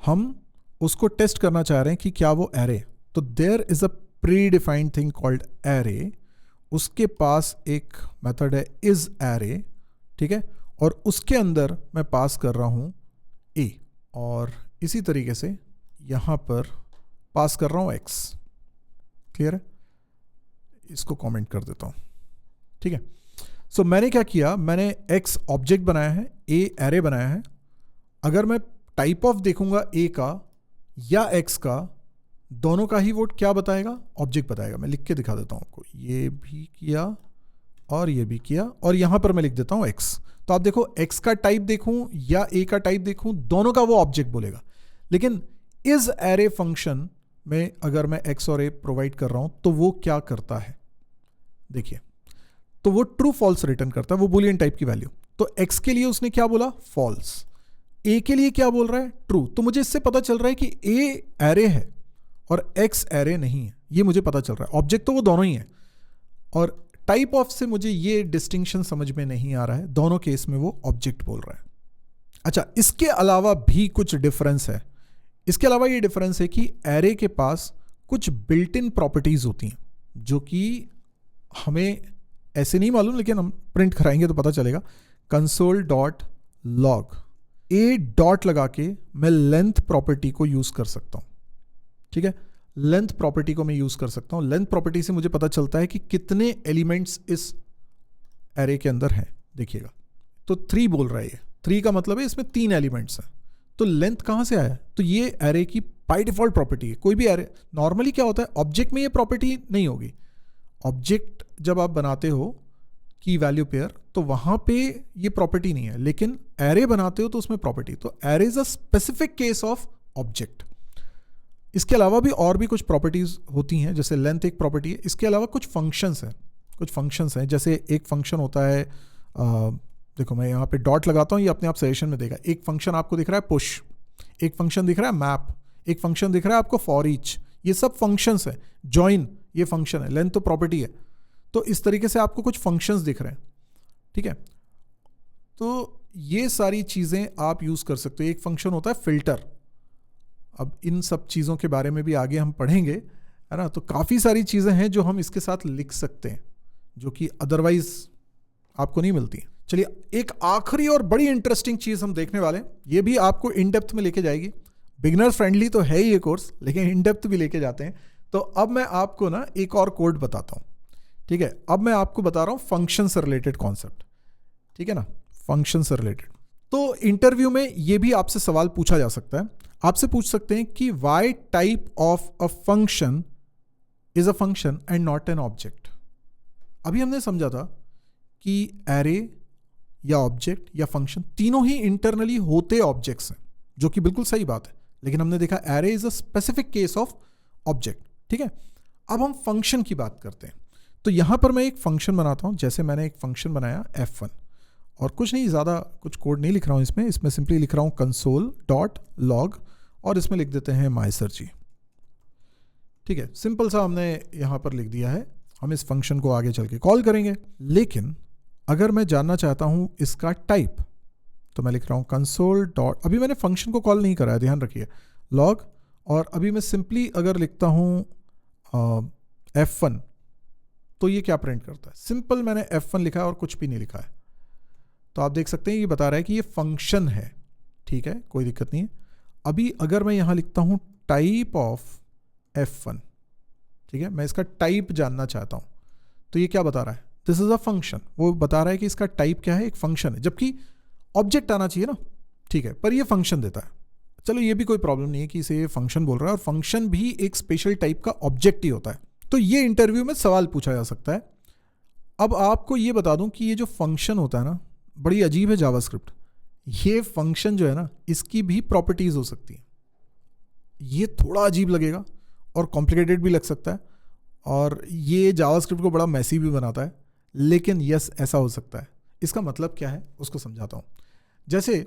हम उसको टेस्ट करना चाह रहे हैं कि क्या वो एरे। तो there is a predefined thing called array. उसके पास एक मेथड है इज एरे, ठीक है, और उसके अंदर मैं पास कर रहा हूं ए, और इसी तरीके से यहां पर पास कर रहा हूं एक्स। क्लियर है? इसको कमेंट कर देता हूं, ठीक है। सो मैंने क्या किया, मैंने एक्स ऑब्जेक्ट बनाया है, ए एरे बनाया है। अगर मैं टाइप ऑफ देखूंगा ए का या एक्स का, दोनों का ही वोट क्या बताएगा? ऑब्जेक्ट बताएगा। मैं लिख के दिखा देता हूं आपको। ये भी किया और ये भी किया, और यहां पर मैं लिख देता हूं एक्स। तो आप देखो, एक्स का टाइप देखूं या ए का टाइप देखूं, दोनों का वो ऑब्जेक्ट बोलेगा। लेकिन इज एरे फंक्शन में अगर मैं एक्स और ए प्रोवाइड कर रहा हूं तो वो क्या करता है? देखिए, तो वो ट्रू फॉल्स रिटर्न करता है, वो बुलियन टाइप की वैल्यू। तो एक्स के लिए उसने क्या बोला? फॉल्स। ए के लिए क्या बोल रहा है? ट्रू। तो मुझे इससे पता चल रहा है कि ए एरे है और एक्स एरे नहीं है, ये मुझे पता चल रहा है। ऑब्जेक्ट तो वो दोनों ही है, और टाइप ऑफ से मुझे ये डिस्टिंक्शन समझ में नहीं आ रहा है। दोनों केस में वो ऑब्जेक्ट बोल रहा है। अच्छा, इसके अलावा भी कुछ डिफरेंस है। इसके अलावा ये डिफरेंस है कि एरे के पास कुछ बिल्ट इन प्रॉपर्टीज होती हैं, जो कि हमें ऐसे नहीं मालूम, लेकिन हम प्रिंट कराएंगे तो पता चलेगा। console.log, ए डॉट लगा के मैं लेंथ प्रॉपर्टी को यूज कर सकता हूं, ठीक है। लेंथ प्रॉपर्टी को मैं यूज कर सकता हूं। लेंथ प्रॉपर्टी से मुझे पता चलता है कि कितने एलिमेंट्स इस एरे के अंदर हैं। देखिएगा, तो 3 बोल रहा है ये। 3 का मतलब है इसमें 3 एलिमेंट्स हैं। तो लेंथ कहां से आया? तो ये एरे की बाय डिफॉल्ट प्रॉपर्टी है। कोई भी एरे, नॉर्मली क्या होता है, ऑब्जेक्ट में ये प्रॉपर्टी नहीं होगी। ऑब्जेक्ट जब आप बनाते हो की वैल्यू पेयर, तो वहां पे ये प्रॉपर्टी नहीं है, लेकिन एरे बनाते हो तो उसमें प्रॉपर्टी। तो array is a specific case of object. इसके अलावा भी और भी कुछ प्रॉपर्टीज होती हैं, जैसे लेंथ एक प्रॉपर्टी है। इसके अलावा कुछ फंक्शंस हैं, जैसे एक फंक्शन होता है, देखो मैं यहाँ पे डॉट लगाता हूँ, ये अपने आप सजेशन में देगा। एक फंक्शन आपको दिख रहा है पुश, एक फंक्शन दिख रहा है मैप, एक फंक्शन दिख रहा है आपको फॉर ईच। ये सब फंक्शंस हैं। जॉइन ये फंक्शन है, लेंथ तो प्रॉपर्टी है। तो इस तरीके से आपको कुछ फंक्शंस दिख रहे हैं, ठीक है। तो ये सारी चीज़ें आप यूज़ कर सकते हो। एक फंक्शन होता है फिल्टर, अब इन सब चीज़ों के बारे में भी आगे हम पढ़ेंगे, है ना। तो काफ़ी सारी चीज़ें हैं जो हम इसके साथ लिख सकते हैं, जो कि अदरवाइज आपको नहीं मिलती। चलिए एक आखिरी और बड़ी इंटरेस्टिंग चीज़ हम देखने वाले हैं, ये भी आपको इन डेप्थ में लेके जाएगी। बिगनर फ्रेंडली तो है ही ये कोर्स, लेकिन इन डेप्थ भी लेके जाते हैं। तो अब मैं आपको ना एक और कोड बताता हूँ, ठीक है। अब मैं आपको बता रहा हूँ फंक्शन से रिलेटेड कॉन्सेप्ट, ठीक है ना, फंक्शन से रिलेटेड। तो इंटरव्यू में ये भी आपसे सवाल पूछा जा सकता है, आपसे पूछ सकते हैं कि why type of a function is a function and not an object. अभी हमने समझा था कि एरे या ऑब्जेक्ट या फंक्शन तीनों ही इंटरनली होते ऑब्जेक्ट्स हैं, जो कि बिल्कुल सही बात है, लेकिन हमने देखा array is a specific case of object, ठीक है। अब हम फंक्शन की बात करते हैं। तो यहां पर मैं एक फंक्शन बनाता हूं, जैसे मैंने एक फंक्शन बनाया f1, और कुछ नहीं, ज़्यादा कुछ कोड नहीं लिख रहा हूं इसमें सिंपली लिख रहा हूं console.log और इसमें लिख देते हैं mysearch, ठीक है। सिंपल सा हमने यहां पर लिख दिया है। हम इस फंक्शन को आगे चल के कॉल करेंगे, लेकिन अगर मैं जानना चाहता हूं इसका टाइप, तो मैं लिख रहा हूं console. अभी मैंने फंक्शन को कॉल नहीं करा है, ध्यान रखिए, log, और अभी मैं सिंपली अगर लिखता हूं f1, तो ये क्या प्रिंट करता है। सिंपल मैंने f1 लिखा है और कुछ भी नहीं लिखा है। तो आप देख सकते हैं ये बता रहा है कि ये फंक्शन है, ठीक है, कोई दिक्कत नहीं है। अभी अगर मैं यहां लिखता हूं टाइप ऑफ f1, ठीक है, मैं इसका टाइप जानना चाहता हूं, तो ये क्या बता रहा है, दिस इज अ फंक्शन। वो बता रहा है कि इसका टाइप क्या है, एक फंक्शन है, जबकि ऑब्जेक्ट आना चाहिए ना, ठीक है, पर ये फंक्शन देता है। चलो ये भी कोई प्रॉब्लम नहीं है कि इसे फंक्शन बोल रहा है, और फंक्शन भी एक स्पेशल टाइप का ऑब्जेक्ट ही होता है। तो ये इंटरव्यू में सवाल पूछा जा सकता है। अब आपको ये बता दूं कि ये जो फंक्शन होता है ना, बड़ी अजीब है जावास्क्रिप्ट। ये फंक्शन जो है ना, इसकी भी प्रॉपर्टीज हो सकती है। ये थोड़ा अजीब लगेगा और कॉम्प्लिकेटेड भी लग सकता है, और ये जावास्क्रिप्ट को बड़ा मैसी भी बनाता है, लेकिन यस ऐसा हो सकता है। इसका मतलब क्या है उसको समझाता हूँ। जैसे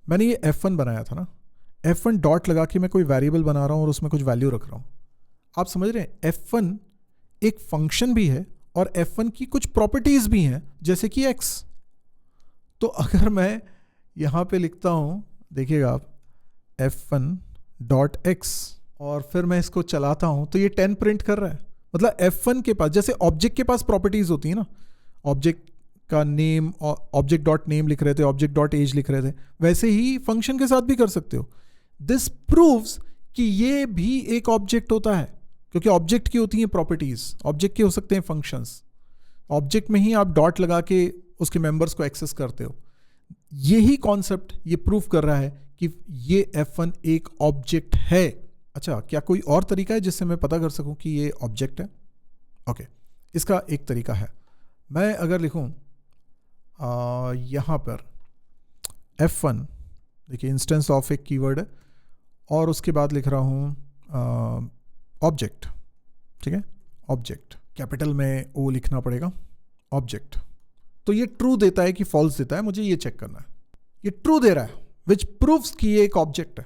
मैंने ये f1 बनाया था ना, f1 डॉट लगा के मैं कोई वेरिएबल बना रहा हूँ और उसमें कुछ वैल्यू रख रहा हूँ। आप समझ रहे हैं, f1 एक फंक्शन भी है और f1 की कुछ प्रॉपर्टीज भी हैं, जैसे कि x। तो अगर मैं यहाँ पे लिखता हूँ, देखिएगा आप, f1 डॉट x, और फिर मैं इसको चलाता हूँ, तो ये 10 प्रिंट कर रहा है। मतलब f1 के पास, जैसे ऑब्जेक्ट के पास प्रॉपर्टीज होती है ना, ऑब्जेक्ट का नेम, ऑब्जेक्ट डॉट नेम लिख रहे थे, ऑब्जेक्ट डॉट एज लिख रहे थे, वैसे ही फंक्शन के साथ भी कर सकते हो। दिस प्रूव्स कि ये भी एक ऑब्जेक्ट होता है, क्योंकि ऑब्जेक्ट की होती हैं प्रॉपर्टीज, ऑब्जेक्ट के हो सकते हैं फंक्शंस। ऑब्जेक्ट में ही आप डॉट लगा के उसके मेंबर्स को एक्सेस करते हो। यही कॉन्सेप्ट ये प्रूव कर रहा है कि ये f1 एक ऑब्जेक्ट है। अच्छा, क्या कोई और तरीका है जिससे मैं पता कर सकूं कि ये ऑब्जेक्ट है? ओके, इसका एक तरीका है, मैं अगर लिखूं यहाँ पर f1, देखिए इंस्टेंस ऑफ एक कीवर्ड है, और उसके बाद लिख रहा हूँ ऑब्जेक्ट, ठीक है, ऑब्जेक्ट, कैपिटल में ओ लिखना पड़ेगा, ऑब्जेक्ट। तो ये ट्रू देता है कि फॉल्स देता है, मुझे ये चेक करना है। ये ट्रू दे रहा है, विच प्रूव्स कि ये एक ऑब्जेक्ट है।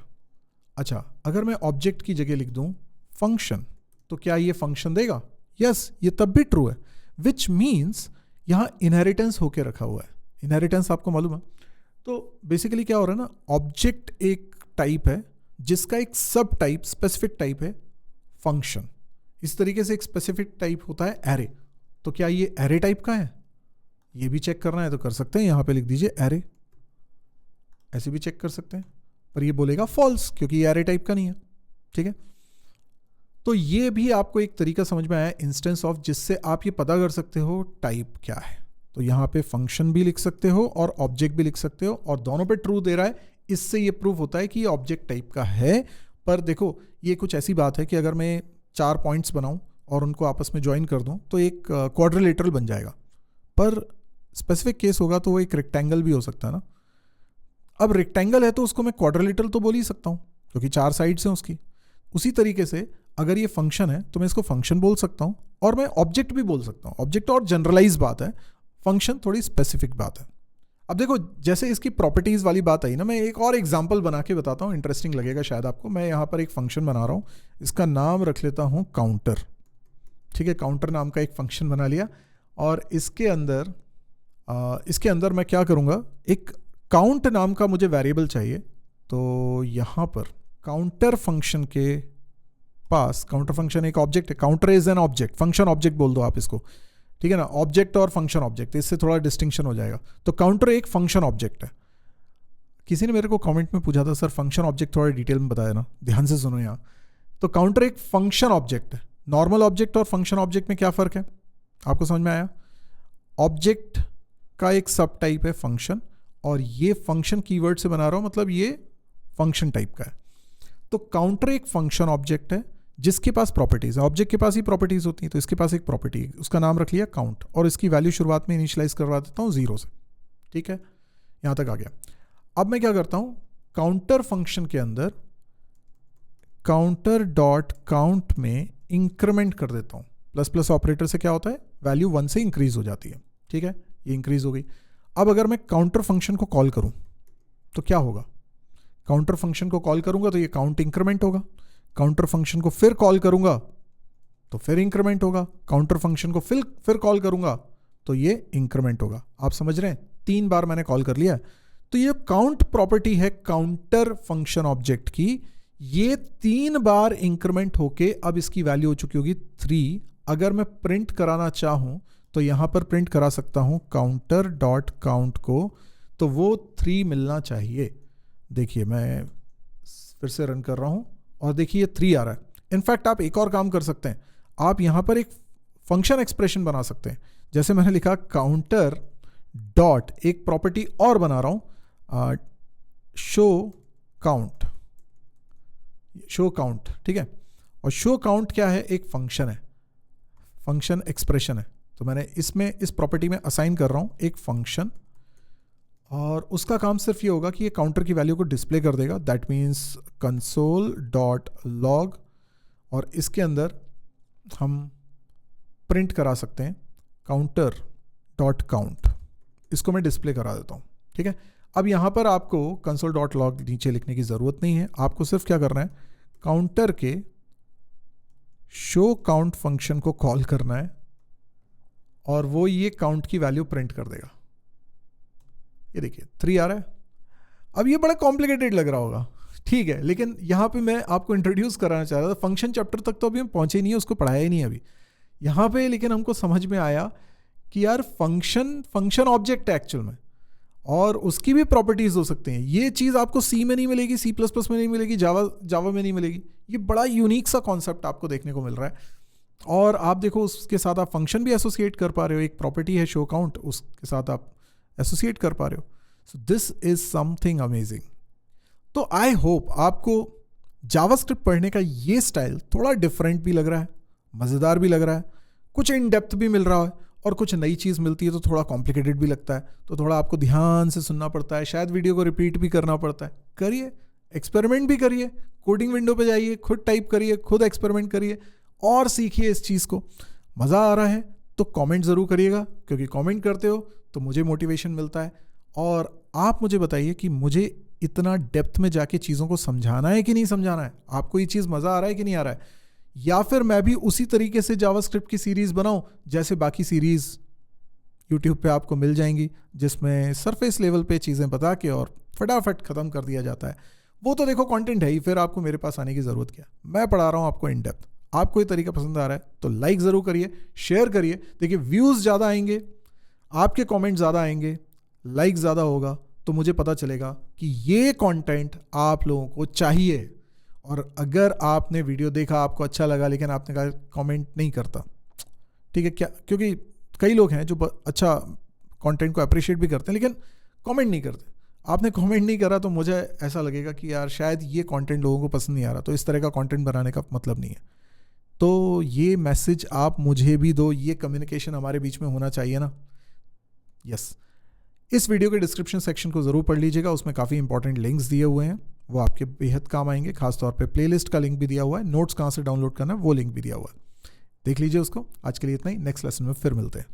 अच्छा, अगर मैं ऑब्जेक्ट की जगह लिख दूं फंक्शन, तो क्या ये फंक्शन देगा? यस, ये तब भी ट्रू है, विच मीन्स यहाँ इनहेरिटेंस होके रखा हुआ है। इनहेरिटेंस आपको मालूम है? तो बेसिकली क्या हो रहा है ना, ऑब्जेक्ट एक टाइप है जिसका एक सब टाइप, स्पेसिफिक टाइप है फंक्शन। इस तरीके से एक स्पेसिफिक टाइप होता है एरे। तो क्या ये एरे टाइप का है? ये भी चेक करना है तो कर सकते हैं, यहां पे लिख दीजिए एरे, ऐसे भी चेक कर सकते हैं, पर ये बोलेगा फॉल्स क्योंकि ये एरे टाइप का नहीं है, ठीक है। तो ये भी आपको एक तरीका समझ में आया इंस्टेंस ऑफ, जिससे आप ये पता कर सकते हो टाइप क्या है। तो यहाँ पे फंक्शन भी लिख सकते हो और ऑब्जेक्ट भी लिख सकते हो, और दोनों पे ट्रू दे रहा है। इससे ये प्रूफ होता है कि ये ऑब्जेक्ट टाइप का है। पर देखो, ये कुछ ऐसी बात है कि अगर मैं 4 पॉइंट्स बनाऊं और उनको आपस में ज्वाइन कर दूं तो एक क्वाड्रिलेटरल बन जाएगा, पर स्पेसिफिक केस होगा तो वो एक रेक्टेंगल भी हो सकता है ना। अब रेक्टेंगल है तो उसको मैं क्वाड्रिलेटरल तो बोल ही सकता हूँ क्योंकि 4 साइड्स हैं उसकी। उसी तरीके से अगर ये फंक्शन है तो मैं इसको फंक्शन बोल सकता हूँ, और मैं ऑब्जेक्ट भी बोल सकता हूँ। ऑब्जेक्ट और जनरलाइज बात है, फंक्शन थोड़ी स्पेसिफिक बात है। अब देखो, जैसे इसकी प्रॉपर्टीज वाली बात आई ना, मैं एक और एग्जांपल बना के बताता हूँ, इंटरेस्टिंग लगेगा शायद आपको। मैं यहाँ पर एक फंक्शन बना रहा हूँ, इसका नाम रख लेता हूँ काउंटर, ठीक है, काउंटर नाम का एक फंक्शन बना लिया और इसके अंदर मैं क्या करूँगा, एक काउंट नाम का मुझे वेरिएबल चाहिए। तो यहाँ पर काउंटर फंक्शन के पास, काउंटर फंक्शन एक ऑब्जेक्ट है, counter is an object, function object बोल दो आप इसको, ठीक है ना, ऑब्जेक्ट और फंक्शन ऑब्जेक्ट, इससे थोड़ा डिस्टिंक्शन हो जाएगा। तो काउंटर एक फंक्शन ऑब्जेक्ट है। किसी ने मेरे को कमेंट में पूछा था सर फंक्शन ऑब्जेक्ट थोड़ा डिटेल में बताया ना, ध्यान से सुनो यहाँ। तो काउंटर एक फंक्शन ऑब्जेक्ट है। नॉर्मल ऑब्जेक्ट और फंक्शन ऑब्जेक्ट में क्या फ़र्क है, आपको समझ में आया? ऑब्जेक्ट का एक सब टाइप है फंक्शन, और ये फंक्शन कीवर्ड से बना रहा हूँ, मतलब ये फंक्शन टाइप का है। तो काउंटर एक फंक्शन ऑब्जेक्ट है जिसके पास प्रॉपर्टीज है। ऑब्जेक्ट के पास ही प्रॉपर्टीज होती हैं, तो इसके पास एक प्रॉपर्टी है, उसका नाम रख लिया काउंट, और इसकी वैल्यू शुरुआत में इनिशियलाइज करवा देता हूँ 0 से। ठीक है, यहाँ तक आ गया। अब मैं क्या करता हूँ, काउंटर फंक्शन के अंदर काउंटर डॉट काउंट में इंक्रीमेंट कर देता हूँ। प्लस प्लस ऑपरेटर से क्या होता है, वैल्यू 1 से इंक्रीज हो जाती है। ठीक है, ये इंक्रीज हो गई। अब अगर मैं काउंटर फंक्शन को कॉल करूँ तो क्या होगा, काउंटर फंक्शन को कॉल करूंगा तो ये काउंट इंक्रीमेंट होगा, काउंटर फंक्शन को फिर कॉल करूंगा तो फिर इंक्रीमेंट होगा, काउंटर फंक्शन को फिर कॉल करूंगा तो ये इंक्रीमेंट होगा। आप समझ रहे हैं, 3 बार मैंने कॉल कर लिया। तो ये काउंट प्रॉपर्टी है काउंटर फंक्शन ऑब्जेक्ट की, ये 3 बार इंक्रीमेंट होके अब इसकी वैल्यू हो चुकी होगी 3। अगर मैं प्रिंट कराना चाहूं तो यहां पर प्रिंट करा सकता हूं काउंटर डॉट काउंट को, तो वो 3 मिलना चाहिए। देखिए मैं फिर से रन कर रहा हूं और देखिए 3 आ रहा है। इनफैक्ट आप एक और काम कर सकते हैं, आप यहां पर एक फंक्शन एक्सप्रेशन बना सकते हैं। जैसे मैंने लिखा काउंटर डॉट, एक प्रॉपर्टी और बना रहा हूं, शो काउंट, शो काउंट। ठीक है, और शो काउंट क्या है, एक फंक्शन है, फंक्शन एक्सप्रेशन है। तो मैंने इसमें इस प्रॉपर्टी में असाइन कर रहा हूं एक फंक्शन, और उसका काम सिर्फ ये होगा कि ये काउंटर की वैल्यू को डिस्प्ले कर देगा। That means console dot log, और इसके अंदर हम प्रिंट करा सकते हैं काउंटर डॉट काउंट, इसको मैं डिस्प्ले करा देता हूँ। ठीक है, अब यहाँ पर आपको कंसोल डॉट लॉग नीचे लिखने की ज़रूरत नहीं है, आपको सिर्फ क्या करना है, काउंटर के शो काउंट फंक्शन को कॉल करना है और वो ये काउंट की वैल्यू प्रिंट कर देगा। ये देखिए 3 आ रहा है। अब ये बड़ा कॉम्प्लिकेटेड लग रहा होगा, ठीक है, लेकिन यहाँ पे मैं आपको इंट्रोड्यूस कराना चाह रहा था। फंक्शन चैप्टर तक तो अभी हम पहुँचे ही नहीं है, उसको पढ़ाया ही नहीं अभी यहाँ पे, लेकिन हमको समझ में आया कि यार फंक्शन ऑब्जेक्ट है एक्चुअल में, और उसकी भी प्रॉपर्टीज हो सकते हैं। ये चीज़ आपको सी में नहीं मिलेगी, C++ में नहीं मिलेगी, जावा में नहीं मिलेगी। ये बड़ा यूनिक सा कॉन्सेप्ट आपको देखने को मिल रहा है, और आप देखो उसके साथ आप फंक्शन भी एसोसिएट कर पा रहे हो, एक प्रॉपर्टी है शो काउंट, उसके साथ आप एसोसिएट कर पा रहे हो। So this is something amazing. तो आई होप आपको जावास्क्रिप्ट पढ़ने का ये स्टाइल थोड़ा डिफरेंट भी लग रहा है, मज़ेदार भी लग रहा है, कुछ इन डेप्थ भी मिल रहा है, और कुछ नई चीज़ मिलती है तो थोड़ा कॉम्प्लिकेटेड भी लगता है, तो थोड़ा आपको ध्यान से सुनना पड़ता है, शायद वीडियो को रिपीट भी करना पड़ता है। करिए, एक्सपेरिमेंट भी करिए, कोडिंग विंडो पे जाइए, खुद टाइप करिए, खुद एक्सपेरिमेंट करिए और सीखिए इस चीज़ को। मज़ा आ रहा है तो कमेंट ज़रूर करिएगा, क्योंकि कमेंट करते हो तो मुझे मोटिवेशन मिलता है। और आप मुझे बताइए कि मुझे इतना डेप्थ में जाके चीज़ों को समझाना है कि नहीं समझाना है, आपको ये चीज़ मज़ा आ रहा है कि नहीं आ रहा है, या फिर मैं भी उसी तरीके से जावास्क्रिप्ट की सीरीज़ बनाऊं जैसे बाकी सीरीज़ यूट्यूब पे आपको मिल जाएंगी, जिसमें सरफेस लेवल पे चीज़ें बता के और फटाफट ख़त्म कर दिया जाता है। वो तो देखो कंटेंट है ही, फिर आपको मेरे पास आने की ज़रूरत क्या। मैं पढ़ा रहा हूँ आपको इन डेप्थ। आपको ये तरीका पसंद आ रहा है तो लाइक ज़रूर करिए, शेयर करिए। देखिए व्यूज़ ज़्यादा आएंगे, आपके कमेंट ज़्यादा आएंगे, लाइक ज़्यादा होगा, तो मुझे पता चलेगा कि ये कंटेंट आप लोगों को चाहिए। और अगर आपने वीडियो देखा, आपको अच्छा लगा, लेकिन आपने कहा कमेंट नहीं करता, ठीक है क्या, क्योंकि कई लोग हैं जो अच्छा कंटेंट को अप्रिशिएट भी करते हैं लेकिन कमेंट नहीं करते। आपने कमेंट नहीं करा तो मुझे ऐसा लगेगा कि यार शायद ये कंटेंट लोगों को पसंद नहीं आ रहा, तो इस तरह का कंटेंट बनाने का मतलब नहीं है। तो ये मैसेज आप मुझे भी दो, ये कम्युनिकेशन हमारे बीच में होना चाहिए ना। यस, इस वीडियो के डिस्क्रिप्शन सेक्शन को ज़रूर पढ़ लीजिएगा, उसमें काफ़ी इंपॉर्टेंट लिंक्स दिए हुए हैं, वो आपके बेहद काम आएंगे। खासतौर पे प्लेलिस्ट का लिंक भी दिया हुआ है, नोट्स कहाँ से डाउनलोड करना है वो लिंक भी दिया हुआ है, देख लीजिए उसको। आज के लिए इतना ही, नेक्स्ट लेसन में फिर मिलते हैं।